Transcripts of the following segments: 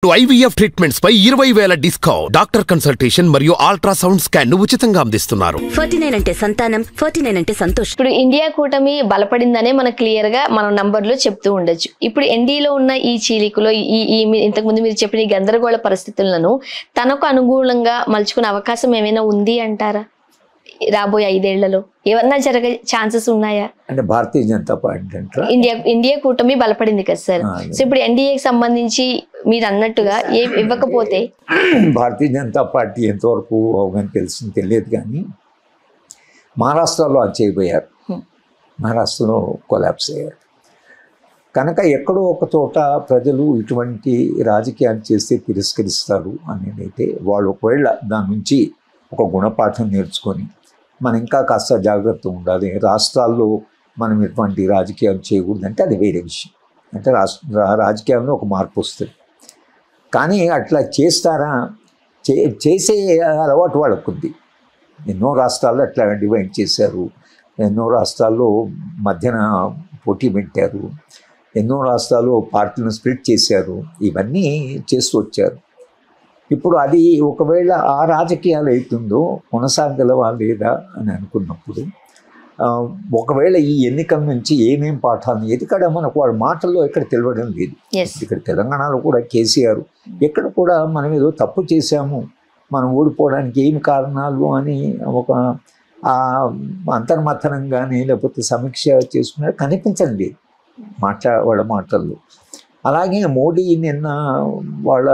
IVF treatments పై 20,000 discount. Doctor consultation మరియు ultrasound scan ను ఉచితంగా అందిస్తున్నారు. 49 అంటే సంతానం, 49 అంటే సంతోషం. ఇప్పుడు ఇండియా కూటమి బలపడిందనే మనకు క్లియర్ గా మనం నంబర్లు చెప్తూ ఉండొచ్చు. ఇప్పుడు ఎన్డీలో ఉన్న ఈ చీలికలో ఇంతకు ముందు మీరు చెప్పిన ఈ గందరగోళ పరిస్థితులను తనకు అనుకూలంగా మలుచుకునే అవకాశం ఏమైనా ఉంది అంటారా? రాబోయే 5 ఏళ్లలో ఏమన్నా జరిగే ఛాన్సెస్ ఉన్నాయా? అంటే భారతీయ జనతా పార్టీ అంటే ఇండియా కూటమి బలపడింది కదా సార్. సో ఇప్పుడు ఎన్డీఏకి సంబంధించి మీరు అన్నట్టుగా ఏం ఇవ్వకపోతే భారతీయ జనతా పార్టీ ఎంతవరకు అవగాహన తెలిసింది తెలియదు, కానీ మహారాష్ట్రలో అది చేయబోయారు. మహారాష్ట్రలో కొలాప్స్ అయ్యారు కనుక ఎక్కడో ఒక చోట ప్రజలు ఇటువంటి రాజకీయాలు చేస్తే తిరస్కరిస్తారు అనేది అయితే వాళ్ళు ఒకవేళ దాని నుంచి ఒక గుణపాఠం నేర్చుకొని మనం ఇంకా కాస్త జాగ్రత్త ఉండాలి, రాష్ట్రాల్లో మనం ఎటువంటి రాజకీయాలు చేయకూడదంటే అది వేరే విషయం. అంటే రాజకీయాల్లో ఒక మార్పు వస్తుంది, కానీ అట్లా చేస్తారా? చేసే అలవాటు వాళ్ళకు ఉంది. ఎన్నో రాష్ట్రాల్లో అట్లా డివైడ్ చేశారు, ఎన్నో రాష్ట్రాల్లో మధ్యన పోటీ పెట్టారు, ఎన్నో రాష్ట్రాల్లో పార్టీలను స్ప్లిట్ చేశారు, ఇవన్నీ చేస్తూ వచ్చారు. ఇప్పుడు అది ఒకవేళ ఆ రాజకీయాలు అవుతుందో కొనసాగలవా లేదా అని అనుకున్నప్పుడు ఒకవేళ ఈ ఎన్నికల నుంచి ఏమేం పాఠాలు ఎక్కడ మనకు వాళ్ళ మాటల్లో ఎక్కడ తెలియడం లేదు. ఇక్కడ తెలంగాణలో కూడా కేసీఆర్ ఎక్కడ కూడా మనం ఏదో తప్పు చేశాము, మనం ఓడిపోవడానికి ఏమి కారణాలు అని ఒక అంతర్మథనంగానే లేకపోతే సమీక్ష చేసుకునే కనిపించడం లేదు వాళ్ళ మాటల్లో. అలాగే మోడీ నిన్న వాళ్ళ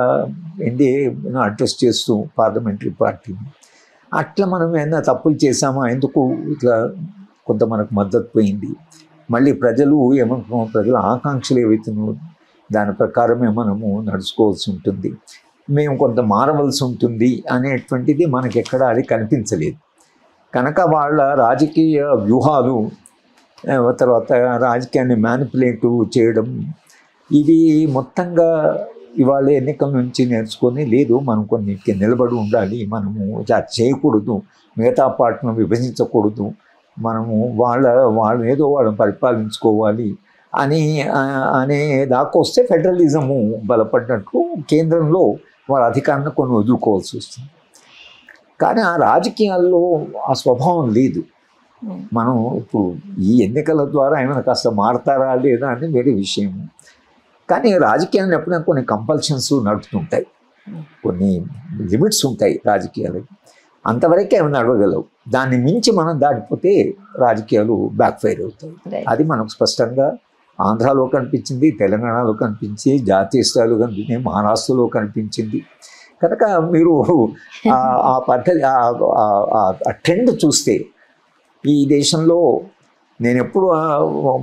ఎన్డీఏ అడ్రస్ చేస్తూ పార్లమెంటరీ పార్టీని అట్లా మనం ఏమైనా తప్పులు చేసామా, ఎందుకు ఇట్లా కొంత మనకు మద్దతు పోయింది, మళ్ళీ ప్రజలు ఏమనుకున్నాం, ప్రజల ఆకాంక్షలు ఏవైతున్నాయో దాని ప్రకారమే మనము నడుచుకోవాల్సి ఉంటుంది, మేము కొంత మారవలసి ఉంటుంది అనేటువంటిది మనకి ఎక్కడ అది కనిపించలేదు. కనుక వాళ్ళ రాజకీయ వ్యూహాలు తర్వాత రాజకీయాన్ని మ్యానిపులేటివ్ చేయడం ఇవి మొత్తంగా ఇవాళ ఎన్నికల నుంచి నేర్చుకొని లేదు, మనం కొన్నిటికి నిలబడి ఉండాలి, మనము చేయకూడదు, మిగతా పార్టీలను విభజించకూడదు, మనము వాళ్ళ ఏదో వాళ్ళని పరిపాలించుకోవాలి అనే దాకా వస్తే ఫెడరలిజము బలపడినట్లు కేంద్రంలో వాళ్ళ అధికారాన్ని కొన్ని వదులుకోవాల్సి వస్తుంది. కానీ ఆ రాజకీయాల్లో ఆ స్వభావం లేదు. మనం ఇప్పుడు ఈ ఎన్నికల ద్వారా ఏమైనా కాస్త మారతారా లేదా అని వేరే విషయం. కానీ రాజకీయాలను ఎప్పుడైనా కొన్ని కంపల్షన్స్ నడుపుతుంటాయి, కొన్ని లిమిట్స్ ఉంటాయి రాజకీయాలకి, అంతవరకే అవి నడవగలవు. దాన్ని మించి మనం దాటిపోతే రాజకీయాలు బ్యాక్ ఫైర్ అవుతాయి. అది మనకు స్పష్టంగా ఆంధ్రాలో కనిపించింది, తెలంగాణలో కనిపించింది, జాతీయ స్థాయిలో కనిపించింది, మహారాష్ట్రలో కనిపించింది. కనుక మీరు ఆ పద్ధతి ఆ ట్రెండ్ చూస్తే ఈ దేశంలో నేను ఎప్పుడు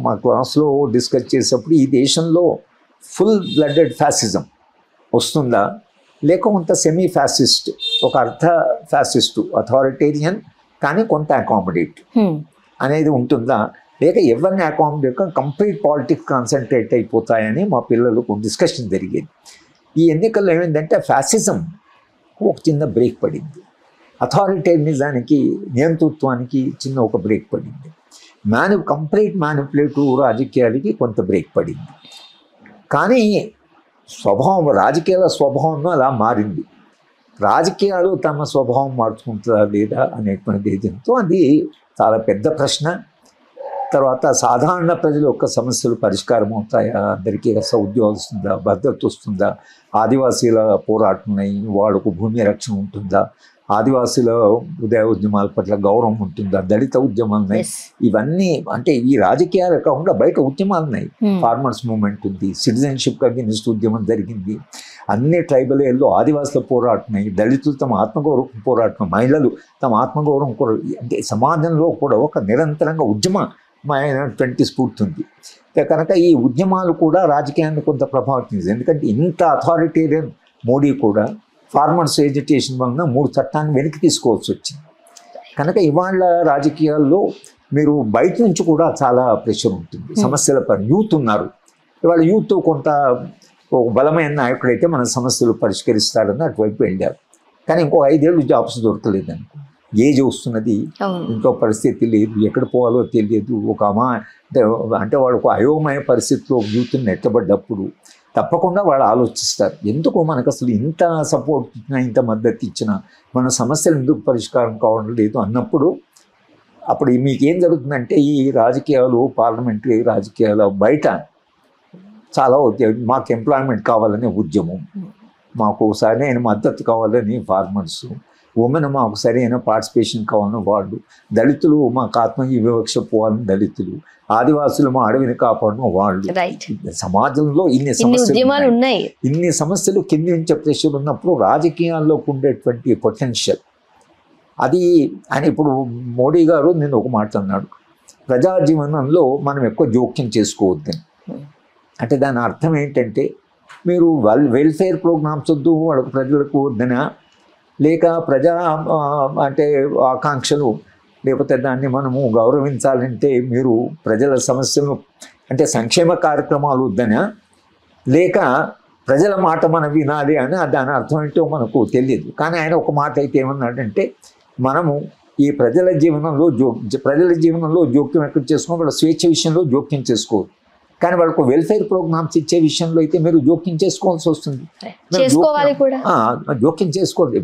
మా క్లాస్లో డిస్కస్ చేసేటప్పుడు ఈ దేశంలో ఫుల్ బ్లడెడ్ ఫ్యాసిజం వస్తుందా, లేక కొంత సెమీ ఫ్యాసిస్ట్, ఒక అర్ధ ఫ్యాసిస్టు అథారిటేరియన్ కానీ కొంత అకామిడేట్ అనేది ఉంటుందా, లేక ఎవరిని అకామిడేట్ కంప్లీట్ పాలిటిక్స్ కాన్సన్ట్రేట్ అయిపోతాయని మా పిల్లలకు డిస్కషన్ జరిగేది. ఈ ఎన్నికల్లో ఏమైందంటే ఫ్యాసిజం ఒక చిన్న బ్రేక్ పడింది, అథారిటేరియనిజానికి నియంతృత్వానికి చిన్న ఒక బ్రేక్ పడింది, కంప్లీట్ మ్యానిపులేటివ్ రాజకీయాలకి కొంత బ్రేక్ పడింది. కానీ స్వభావం రాజకీయాల స్వభావం అలా మారింది. రాజకీయాలు తమ స్వభావం మార్చుకుంటుందా లేదా అనేటువంటి ఏజెంట్తో అది చాలా పెద్ద ప్రశ్న. తర్వాత సాధారణ ప్రజల యొక్క సమస్యలు పరిష్కారం అవుతాయా, అందరికీ ఉద్యోగాలు వస్తుందా, భద్రత వస్తుందా, ఆదివాసీల పోరాటం ఉన్నాయి, వాళ్ళకు భూమి రక్షణ ఉంటుందా, ఆదివాసీల ఉద్యమాల పట్ల గౌరవం ఉంటుందా, దళిత ఉద్యమాలు ఉన్నాయి, ఇవన్నీ అంటే ఈ రాజకీయాలు కాకుండా బయట ఉద్యమాలు ఉన్నాయి. ఫార్మర్స్ మూవ్మెంట్ ఉంది, సిటిజన్షిప్ అగెనిస్ట్ ఉద్యమం జరిగింది, అన్ని ట్రైబల్ ఏళ్ళు ఆదివాసుల పోరాటం ఉన్నాయి, దళితులు తమ ఆత్మగౌరవం పోరాటం, మహిళలు తమ ఆత్మగౌరవం కూడా, అంటే సమాజంలో కూడా ఒక నిరంతరంగా ఉద్యమమైనటువంటి స్ఫూర్తి ఉంది. కనుక ఈ ఉద్యమాలు కూడా రాజకీయాన్ని కొంత ప్రభావితం చేస్తుంది. ఎందుకంటే ఇంత అథారిటేరియన్ మోడీ కూడా ఫార్మర్స్ ఎడ్యుకేషన్ వలన 3 చట్టాన్ని వెనక్కి తీసుకోవాల్సి వచ్చింది. కనుక ఇవాళ రాజకీయాల్లో మీరు బయట నుంచి కూడా చాలా ప్రెషర్ ఉంటుంది, సమస్యల పని. యూత్ ఉన్నారు, ఇవాళ యూత్ కొంత బలమైన నాయకుడైతే మన సమస్యలు పరిష్కరిస్తారని అటువైపు వెళ్ళారు. కానీ ఇంకో 5 ఏళ్ళు జాబ్స్ దొరకలేదు అనుకో, ఏజ్ వస్తున్నది, ఇంకో పరిస్థితి లేదు, ఎక్కడ పోవాలో తెలియదు, ఒక అంటే వాళ్ళకు అయోమయ పరిస్థితిలో యూత్ని నెట్టబడ్డప్పుడు తప్పకుండా వాళ్ళు ఆలోచిస్తారు, ఎందుకు మనకు అసలు ఇంత సపోర్ట్ ఇచ్చినా ఇంత మద్దతు ఇచ్చినా మన సమస్యలు ఎందుకు పరిష్కారం కావడం లేదు అన్నప్పుడు అప్పుడు మీకేం జరుగుతుందంటే ఈ రాజకీయాలు పార్లమెంటరీ రాజకీయాలు బయట చాలా మాకు ఎంప్లాయ్మెంట్ కావాలనే ఉద్యమం, మాకు సరైన మద్దతు కావాలని ఫార్మర్స్, ఉమెన్ మాకు సరైన పార్టిసిపేషన్ కావాలని వాళ్ళు, దళితులు మాకు ఆత్మవివక్ష పోవాలని దళితులు, ఆదివాసులు మా అడవిని కాపాడడం వాళ్ళు. సమాజంలో ఇన్ని సమస్యలు కింది నుంచి ప్రెషర్ ఉన్నప్పుడు రాజకీయాల్లోకి ఉండేటువంటి పొటెన్షియల్ అది అని ఇప్పుడు మోడీ గారు నేను ఒక మాట అన్నాడు, ప్రజా జీవనంలో మనం ఎక్కువ జోక్యం చేసుకోవద్దని. అంటే దాని అర్థం ఏంటంటే మీరు వెల్ఫేర్ ప్రోగ్రామ్స్ వద్దు వాళ్ళకు ప్రజలకు వద్దనా, లేక ప్రజా అంటే ఆకాంక్షలు లేకపోతే దాన్ని మనము గౌరవించాలంటే మీరు ప్రజల సమస్యలను అంటే సంక్షేమ కార్యక్రమాలు వద్దనా, లేక ప్రజల మాట మనం వినాలి అని దాని అర్థం ఏంటో మనకు తెలియదు. కానీ ఆయన ఒక మాట అయితే ఏమన్నాడంటే మనము ఈ ప్రజల జీవనంలో జోక్యం ఎక్కడ చేసుకో, వాళ్ళ స్వేచ్ఛ విషయంలో జోక్యం చేసుకోవద్దు, కానీ వాళ్ళకు వెల్ఫేర్ ప్రోగ్రామ్స్ ఇచ్చే విషయంలో అయితే మీరు జోక్యం చేసుకోవాల్సి వస్తుంది. జోక్యం చేసుకోండి.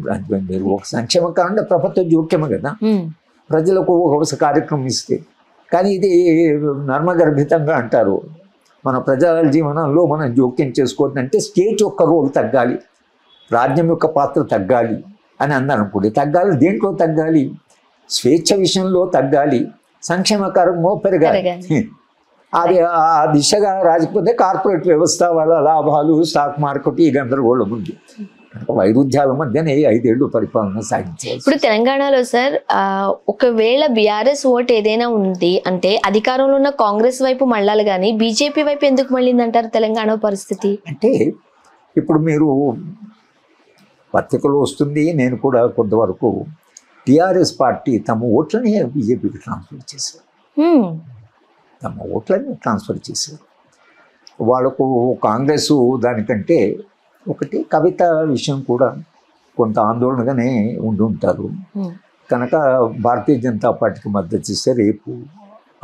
మీరు ఒక సంక్షేమ కారణం ప్రభుత్వ జోక్యమే కదా, ప్రజలకు ఒక కార్యక్రమం ఇస్తే. కానీ ఇది నర్మగర్భితంగా అంటారు, మన ప్రజల జీవనంలో మనం జోక్యం చేసుకోవద్దంటే స్టేట్ యొక్క రోల్ తగ్గాలి, రాజ్యం యొక్క పాత్ర తగ్గాలి అని అందనుకోండి. తగ్గాలి, దేంట్లో తగ్గాలి? స్వేచ్ఛ విషయంలో తగ్గాలి, సంక్షేమ కార్యక్రమం పెరగాలి. అది ఆ దిశగా రాజకపోతే కార్పొరేట్ వ్యవస్థ వాళ్ళ లాభాలు, స్టాక్ మార్కెట్ ఈ గందరగోళం ఉంది. వైరుధ్యాల మధ్యనే 5 ఏళ్ళు పరిపాలన సాగించారు. ఇప్పుడు తెలంగాణలో సార్ ఒకవేళ బీఆర్ఎస్ ఓట్ ఏదైనా ఉంది అంటే అధికారంలో ఉన్న కాంగ్రెస్ వైపు మళ్ళాలి కానీ బీజేపీ వైపు ఎందుకు మళ్ళిందంటారు తెలంగాణ పరిస్థితి? అంటే ఇప్పుడు మీరు పత్రికలో వస్తుంది, నేను కూడా కొంతవరకు టీఆర్ఎస్ పార్టీ తమ ఓట్లని బీజేపీకి ట్రాన్స్ఫర్ చేశారు. వాళ్ళకు కాంగ్రెస్ దానికంటే ఒకటి కవిత విషయం కూడా కొంత ఆందోళనగానే ఉండి ఉంటారు కనుక భారతీయ జనతా పార్టీకి మద్దతు ఇస్తే రేపు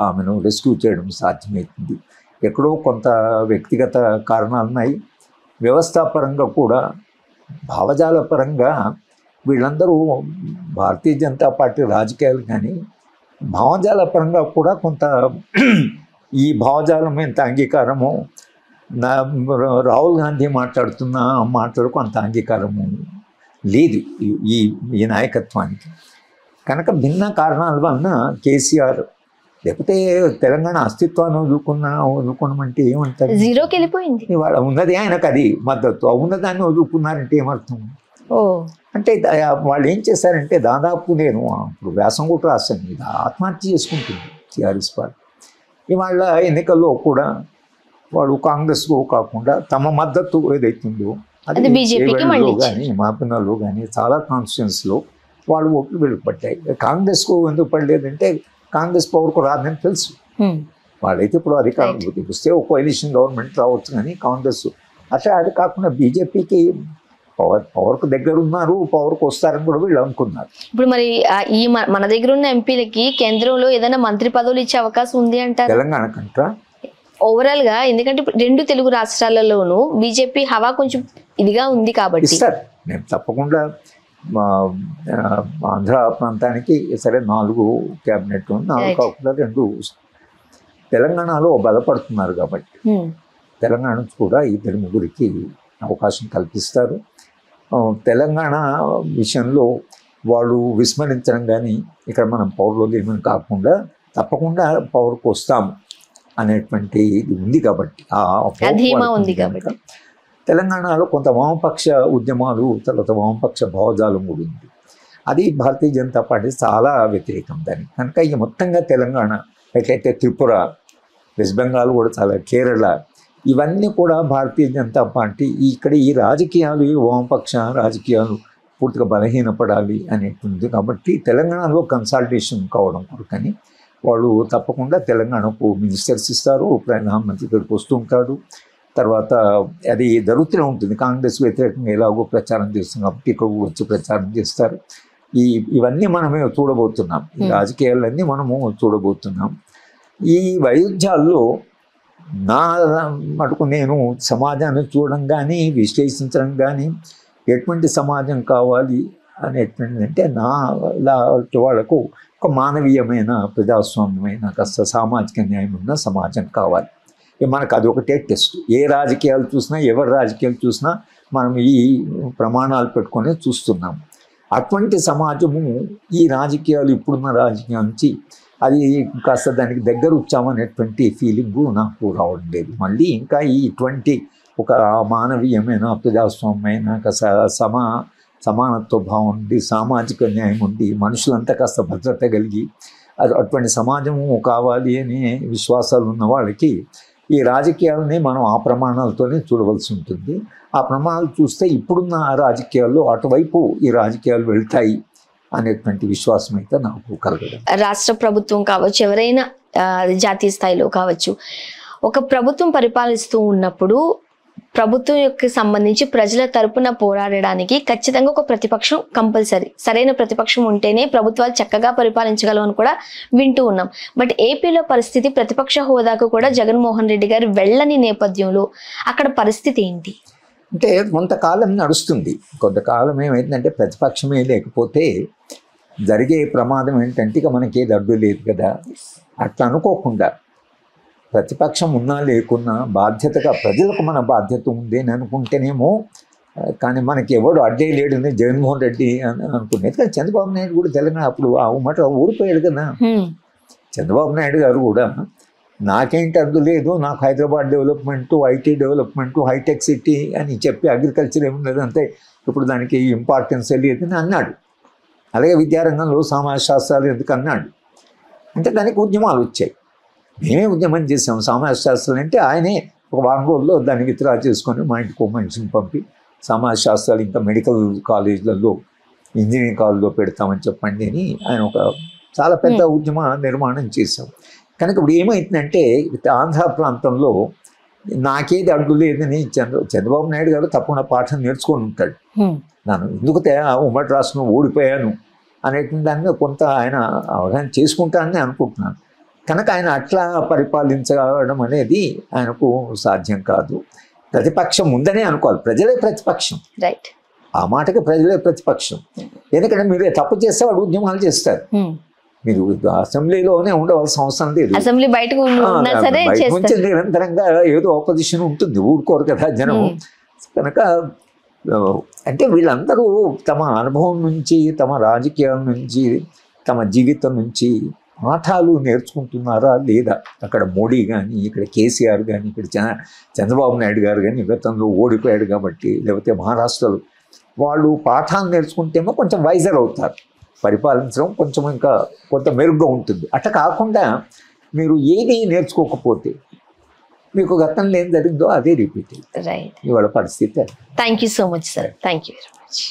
ఆమెను రెస్క్యూ చేయడం సాధ్యమవుతుంది. ఎక్కడో కొంత వ్యక్తిగత కారణాలు ఉన్నాయి, వ్యవస్థాపరంగా కూడా భావజాల పరంగా వీళ్ళందరూ భారతీయ జనతా పార్టీ రాజకీయాలు కానీ భావజాల పరంగా కూడా కొంత ఈ భావజాలం ఎంత అంగీకారము, రాహుల్ గాంధీ మాట్లాడుతున్న మాటలకు అంత అంగీకారము లేదు ఈ నాయకత్వానికి. కనుక కారణాల వలన కేసీఆర్ లేకపోతే తెలంగాణ అస్తిత్వాన్ని వదులుకున్నామంటే ఏమంటారు, జీరోకి వెళ్ళిపోయింది. ఇవాళ ఉన్నది ఆయనకు అది మద్దతు, ఉన్నదాన్ని వదులుకున్నారంటే ఏమర్థం? అంటే వాళ్ళు ఏం చేశారంటే దాదాపు నేను ఇప్పుడు వ్యాసం కూడా రాశాను, ఇది ఆత్మహత్య చేసుకుంటుంది టీఆర్ఎస్ పార్టీ. ఇవాళ ఎన్నికల్లో కూడా వాడు కాంగ్రెస్కు కాకుండా తమ మద్దతు ఏదైతుందో అది బీజేపీలో కానీ మాపినలో కానీ చాలా కాన్స్టిట్యున్సీలో వాళ్ళు ఓట్లు వెలుగుపడ్డాయి. కాంగ్రెస్కు ఎందుకు పడలేదంటే కాంగ్రెస్ పవర్కు రాదని తెలుసు. వాళ్ళైతే ఇప్పుడు అధికారం వస్తే ఒక కోalition గవర్నమెంట్ రావచ్చు, కానీ కాంగ్రెస్ అట్లా అది కాకుండా బీజేపీకి పవర్కు దగ్గర ఉన్నారు, పవర్కు వస్తారని కూడా వీళ్ళు అనుకున్నారు. ఇప్పుడు మరి ఈ మన దగ్గర ఉన్న ఎంపీలకి కేంద్రంలో ఏదైనా మంత్రి పదవులు ఇచ్చే అవకాశం ఉంది అంటారు తెలంగాణ కంటే ఓవరాల్ గా? ఎందుకంటే 2 తెలుగు రాష్ట్రాలలోనూ బీజేపీ హవా కొంచెం ఇదిగా ఉంది కాబట్టి నేను తప్పకుండా ఆంధ్ర ప్రాంతానికి సరే 4 క్యాబినెట్ 4 కాకుండా 2 తెలంగాణలో బలపడుతున్నారు కాబట్టి తెలంగాణ కూడా 2-3కి అవకాశం కల్పిస్తారు. తెలంగాణ విషయంలో వాళ్ళు విస్మరించడం కానీ ఇక్కడ మనం పవర్లో లేమని కాకుండా తప్పకుండా పవర్కి వస్తాము అనేటువంటి ఇది ఉంది కాబట్టి తెలంగాణలో కొంత వామపక్ష ఉద్యమాలు, తర్వాత వామపక్ష భావజాలం కూడా ఉంది. అది భారతీయ జనతా పార్టీ చాలా వ్యతిరేకం దానికి. కనుక ఈ మొత్తంగా తెలంగాణ ఎట్లయితే త్రిపుర, వెస్ట్ బెంగాల్ కూడా చాలా, కేరళ, ఇవన్నీ కూడా భారతీయ జనతా పార్టీ ఇక్కడ ఈ రాజకీయాలు, ఈ వామపక్ష రాజకీయాలు పూర్తిగా బలహీనపడాలి అనేటువంటి కాబట్టి తెలంగాణలో కన్సాలిడేషన్ కావడం కొరకని వాళ్ళు తప్పకుండా తెలంగాణకు మినిస్టర్స్ ఇస్తారు, ప్రధానమంత్రి ఇక్కడికి వస్తూ ఉంటాడు. తర్వాత అది జరుగుతూనే ఉంటుంది. కాంగ్రెస్ వ్యతిరేకంగా ఎలాగో ప్రచారం చేస్తుంది కాబట్టి ఇక్కడ వచ్చి ప్రచారం చేస్తారు. ఇవన్నీ మనమే చూడబోతున్నాం, ఈ రాజకీయాలన్నీ మనము చూడబోతున్నాం. ఈ వైరుధ్యాల్లో నా మటుకు నేను సమాజాన్ని చూడడం కానీ విశ్లేషించడం కానీ ఎటువంటి సమాజం కావాలి అనేటువంటిది అంటే నా లాంటి వాళ్ళకు ఒక మానవీయమైన ప్రజాస్వామ్యమైన కాస్త సామాజిక న్యాయం ఉన్న సమాజం కావాలి. మనకు అది ఒకటే టెస్ట్. ఏ రాజకీయాలు చూసినా ఎవరి రాజకీయాలు చూసినా మనం ఈ ప్రమాణాలు పెట్టుకొని చూస్తున్నాం. అటువంటి సమాజము ఈ రాజకీయాలు ఇప్పుడున్న రాజకీయాల నుంచి అది కాస్త దానికి దగ్గర వచ్చామనేటువంటి ఫీలింగు నాకు రావడం లేదు. మళ్ళీ ఇంకా ఇటువంటి ఒక మానవీయమైన ప్రజాస్వామ్యమైన సమానత్వ భావం ఉండి సామాజిక న్యాయం ఉండి మనుషులంతా కాస్త భద్రత కలిగి అటువంటి సమాజము కావాలి అనే విశ్వాసాలు ఉన్న వాళ్ళకి ఈ రాజకీయాలని మనం ఆ ప్రమాణాలతోనే చూడవలసి ఉంటుంది. ఆ ప్రమాణాలు చూస్తే ఇప్పుడున్న రాజకీయాల్లో అటువైపు ఈ రాజకీయాలు వెళ్తాయి అనేటువంటి విశ్వాసం అయితే నాకు కలగదు. రాష్ట్ర ప్రభుత్వం కావచ్చు, ఎవరైనా జాతీయ స్థాయిలో కావచ్చు, ఒక ప్రభుత్వం పరిపాలిస్తూ ఉన్నప్పుడు ప్రభుత్వం యొక్క సంబంధించి ప్రజల తరపున పోరాడడానికి ఖచ్చితంగా ఒక ప్రతిపక్షం కంపల్సరీ. సరైన ప్రతిపక్షం ఉంటేనే ప్రభుత్వాలు చక్కగా పరిపాలించగలవు అని కూడా వింటూ ఉన్నాం. బట్ ఏపీలో పరిస్థితి ప్రతిపక్ష హోదాకు కూడా జగన్మోహన్ రెడ్డి గారు వెళ్ళని నేపథ్యంలో అక్కడ పరిస్థితి ఏంటి అంటే కొంతకాలం నడుస్తుంది. కొంతకాలం ఏమైందంటే ప్రతిపక్షమే లేకపోతే జరిగే ప్రమాదం ఏంటంటే ఇక మనకి ఏది అడ్డు లేదు కదా. అట్లా అనుకోకుండా ప్రతిపక్షం ఉన్నా లేకున్నా బాధ్యతగా ప్రజలకు మన బాధ్యత ఉంది అని అనుకుంటేనేమో, కానీ మనకి ఎవడు అడ్డే లేడు జగన్మోహన్ రెడ్డి అని అనుకునేది. కానీ చంద్రబాబు నాయుడు కూడా తెలంగాణ అప్పుడు ఆ మాట ఊడిపోయాడు కదా. చంద్రబాబు నాయుడు గారు కూడా నాకేంటి అడ్డు లేదు, నాకు Hyderabad development, IT development, hitech city అని చెప్పి అగ్రికల్చర్ ఏమున్నది అంతే ఇప్పుడు దానికి ఇంపార్టెన్స్ లేదని అన్నాడు. అలాగే విద్యారంగంలో సమాజ శాస్త్రాలు ఎందుకు అన్నాడు అంటే దానికి ఉద్యమాలు వచ్చాయి. మేమే ఉద్యమం చేసాం సమాజ శాస్త్రాలు అంటే. ఆయనే ఒక వారం రోజుల్లో దాన్ని విత్డ్రా చేసుకొని మా ఇంటికి మనిషిని పంపి సమాజ శాస్త్రాలు ఇంకా మెడికల్ కాలేజీలలో ఇంజనీరింగ్ కాలేజీలో పెడతామని చెప్పండి అని ఆయన ఒక చాలా పెద్ద ఉద్యమ నిర్మాణం చేశాం. కనుక ఇప్పుడు ఏమైందంటే ఆంధ్ర ప్రాంతంలో నాకేది అడ్డు లేదని చంద్రబాబు నాయుడు గారు తప్పకుండా పాఠం నేర్చుకొని ఉంటాడు. నన్ను ఎందుకు ఉమ్మడి రాష్ట్రంలో ఓడిపోయాను అనేటువంటి దాన్ని కొంత ఆయన అవగాహన చేసుకుంటానని అనుకుంటున్నాను. కనుక ఆయన అట్లా పరిపాలించడం అనేది ఆయనకు సాధ్యం కాదు. ప్రతిపక్షం ఉందనే అనుకోవాలి. ప్రజలే ప్రతిపక్షం. రైట్. ఆ మాటకి ప్రజలే ప్రతిపక్షం. ఎందుకంటే మీరు తప్పు చేస్తే వాళ్ళు ఉద్యమాలు చేస్తారు. మీరు అసెంబ్లీలోనే ఉండవలసిన అవసరం లేదు. అసెంబ్లీ బయటకు నుంచి నిరంతరంగా ఏదో ఆపోజిషన్ ఉంటుంది, ఊరుకోరు కదా జనం. కనుక అంటే వీళ్ళందరూ తమ అనుభవం నుంచి, తమ రాజకీయాల నుంచి, తమ జీవితం నుంచి పాఠాలు నేర్చుకుంటున్నారా లేదా? అక్కడ మోడీ కానీ, ఇక్కడ కేసీఆర్ కానీ, ఇక్కడ చంద్రబాబు నాయుడు గారు కానీ గతంలో ఓడిపోయాడు కాబట్టి, లేకపోతే మహారాష్ట్రలో వాళ్ళు పాఠాలు నేర్చుకుంటేమో కొంచెం వైజర్ అవుతారు. పరిపాలించడం కొంచెం ఇంకా కొంత మెరుగ్గా ఉంటుంది. అట్లా కాకుండా మీరు ఏది నేర్చుకోకపోతే మీకు గతంలో ఏం జరిగిందో అదే రిపీట్. రైట్. ఇవాళ పరిస్థితి. Thank you so much sir. Thank you very much.